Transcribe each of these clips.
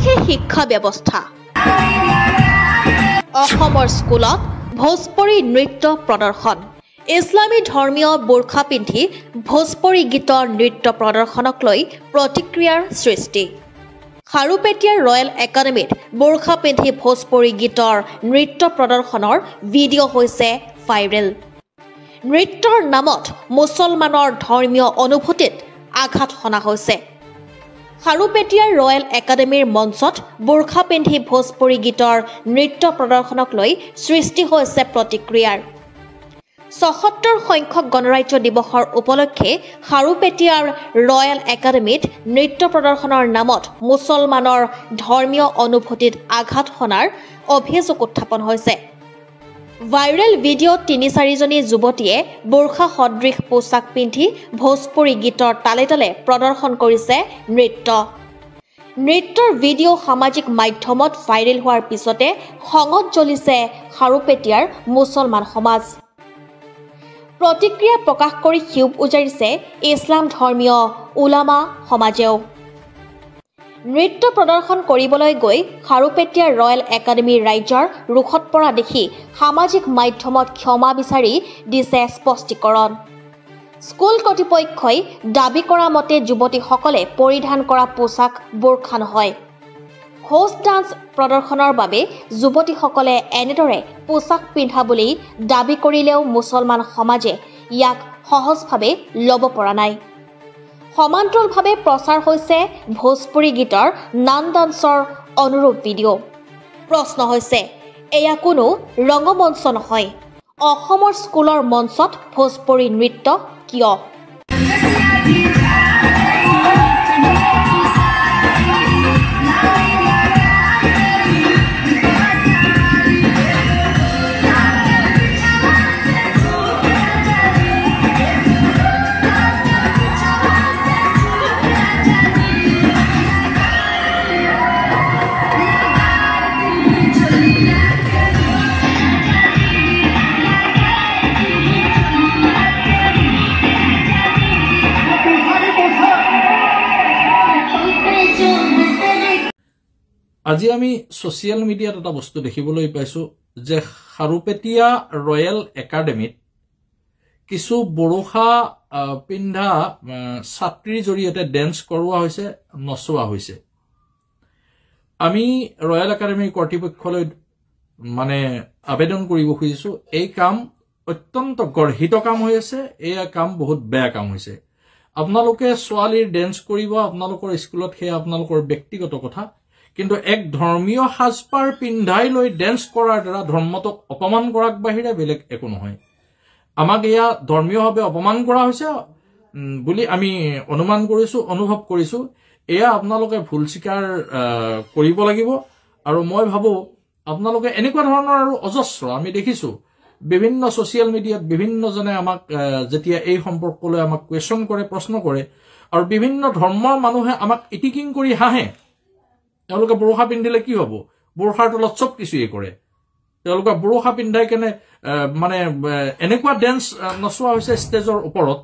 আমিষে শিক্ষা ব্যৱস্থা অসমৰ স্কুলত ভোজপুৰী নৃত্য প্ৰদৰ্শন ইছলামী ধৰ্মীয় বোৰখা পিন্ধি ভোজপুৰী গীতৰ নৃত্য প্ৰদৰ্শনক লৈ প্ৰতিক্ৰিয়াৰ সৃষ্টি খাৰুপেটীয়াৰ ৰয়েল একাডেমীত বোৰখা পিন্ধি ভোজপুৰী গীতৰ নৃত্য প্ৰদৰ্শনৰ ভিডিঅ' হৈছে ভাইৰেল নৃত্যৰ নামত মুছলমানৰ ধৰ্মীয় অনুভূতিত আঘাত হনা হৈছে খাৰুপেটীয়াৰ ৰয়েল একাডেমীৰ মঞ্চত বোৰখা পিন্ধি ভোজপুৰী গীতৰ নৃত্য প্ৰদৰ্শনক লৈ সৃষ্টি হৈছে প্ৰতিক্ৰিয়াৰ ৭৭ সংখ্যক গণৰাজ্য দিৱসৰ উপলক্ষে খাৰুপেটীয়াৰ ৰয়েল একাডেমীত নৃত্য প্ৰদৰ্শনৰ নামত মুছলমানৰ ধৰ্মীয় অনুভূতিত আঘাত হনাৰ অভিযোগ উত্থাপন হৈছে ভাইৰেল ভিডিঅ'ত ৩-৪জনী যুৱতীয়ে বোৰখা সদৃশ পোছাক পিন্ধি ভোজপুৰী গীতৰ তালে তালে প্ৰদৰ্শন কৰিছে নৃত্যৰ ভিডিঅ' সামাজিক মাধ্যমত ভাইৰেল হোৱাৰ পিছতে খঙত জ্বলিছে খাৰুপেটীয়াৰ মুছলমান সমাজ প্ৰতিক্ৰিয়া প্ৰকাশ কৰি ক্ষোভ উজাৰিছে ইছলাম ধৰ্মীয় উলামা সমাজেও নৃত্য প্ৰদৰ্শন কৰিবলৈ গৈ খাৰুপেটীয়াৰ ৰয়েল একাডেমীৰ ৰাইজৰ ৰোষত পৰা দেখি সামাজিক মাধ্যমত ক্ষমা বিচাৰি দিছে স্পষ্টীকৰণ স্কুল কৰ্তৃপক্ষই দাবী কৰা মতে যুৱতীসকলে পৰিধান কৰা পোছাক বোৰখা নহয় হোষ্ট ডান্স প্ৰদৰ্শনৰ বাবে যুৱতীসকলে এনেদৰে পোছাক পিন্ধা বুলি দাবী কৰিলেও মুছলমান সমাজে ইয়াক সহজভাৱে ল'ব পৰা নাই সমান্তৰালভাৱে প্ৰচাৰ হৈছে ভোজপুৰী গীতৰ নান ডান্সৰ অনুৰূপ ভিডিঅ' প্ৰশ্ন হৈছে এয়া কোনো ৰংগমঞ্চ নহয় অসমৰ স্কুলৰ মঞ্চত ভোজপুৰী নৃত্য কিয় আজি আমি সোশ্যাল মিডিয়াত এটা বস্তু দেখিবলৈ পাইছো যে খাৰুপেটীয়া ৰয়েল একাডেমীত কিছু বোৰখা পিন্ধা ছাত্ৰীৰ জৰিয়তে ডেন্স কৰোৱা হৈছে নচোৱা হৈছে আমি ৰয়েল একাডেমীৰ কৰ্তৃপক্ষলৈ মানে আবেদন কৰিব খুজিছো এই কাম অত্যন্ত গৰ্হিত কাম হৈ আছে এই কাম বহুত বেয়া কাম হৈছে আপোনালোকে ছোৱালীৰ ডেন্স কৰিব আপোনালোকৰ স্কুলত হে আপোনালোকৰ ব্যক্তিগত কথা কিন্তু এক ধৰ্মীয় সাজপাৰ পিন্ধাই লৈ ডেন্স কৰাৰ দ্বাৰা ধৰ্মটোক অপমান কৰাক বাহিৰে বেলেগ একো নহয় আমাক এয়া ধৰ্মীয়ভাৱে অপমান কৰা হৈছে বুলি আমি অনুমান কৰিছো অনুভৱ কৰিছো এয়া আপোনালোকে ভুল স্বীকাৰ কৰিব লাগিব আৰু মই ভাবো আপোনালোকে এনেকুৱা ধৰণৰ আৰু অজস্ৰ আমি দেখিছো বিভিন্ন সোশ্যাল মিডিয়াত বিভিন্ন জনে আমাক যেতিয়া এই সম্পৰ্কলৈ আমাক কোৱেশ্চন কৰে প্ৰশ্ন কৰে আৰু বিভিন্ন ধৰ্মৰ মানুহে আমাক ইটিকিং কৰি হাঁহে তেওঁলোকে বোৰখা পিন্ধিলে কি হ'ব বোৰখাৰ তলত চব কিছুই কৰে তেওঁলোকে বোৰখা পিন্ধাই কেনে মানে এনেকুৱা ডেন্স নচোৱা হৈছে ষ্টেজৰ ওপৰত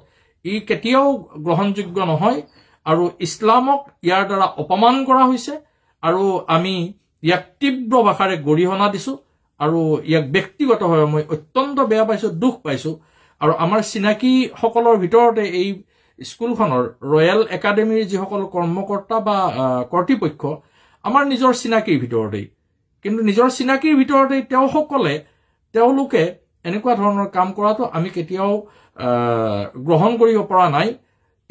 ই কেতিয়াও গ্ৰহণযোগ্য নহয় আৰু ইছলামক ইয়াৰ দ্বাৰা অপমান কৰা হৈছে আৰু আমি ইয়াক তীব্ৰ ভাষাৰে গৰিহণা দিছো আৰু ইয়াক ব্যক্তিগতভাৱে মই অত্যন্ত বেয়া পাইছো দুখ পাইছো আৰু আমাৰ চিনাকি সকলৰ ভিতৰতে এই স্কুলখনৰ ৰয়েল একাডেমীৰ যিসকল কৰ্মকৰ্তা বা কৰ্তৃপক্ষ আমাৰ নিজৰ চিনাকিৰ ভিতৰতে কিন্তু নিজৰ চিনাকিৰ ভিতৰতে তেওঁলোকে এনেকুৱা ধৰণৰ কাম কৰাটো আমি কেতিয়াও গ্ৰহণ কৰিব পৰা নাই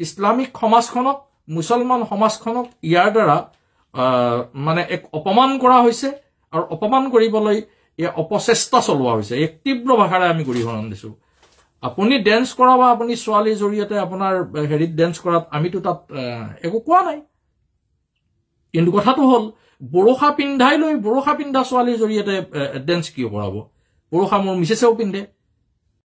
ইছলামিক সমাজখনক মুছলমান সমাজখনক ইয়াৰ দ্বাৰা মানে এক অপমান কৰা হৈছে আৰু অপমান কৰিবলৈ এই অপচেষ্টা চলোৱা হৈছে এক তীব্ৰ ভাষাৰে আমি গৰিহণা দিছো আপুনি ডেন্স কৰা বা আপুনি ছোৱালীৰ জৰিয়তে আপোনাৰ হেৰিত ডেন্স কৰাত আমিতো তাত একো কোৱা নাই কিন্তু কথাটো হল বোৰখা পিন্ধা ছোৱালীৰ জৰিয়তে ডেন্স কিয় কৰাব বোৰখা মোৰ মিছেছেও পিন্ধে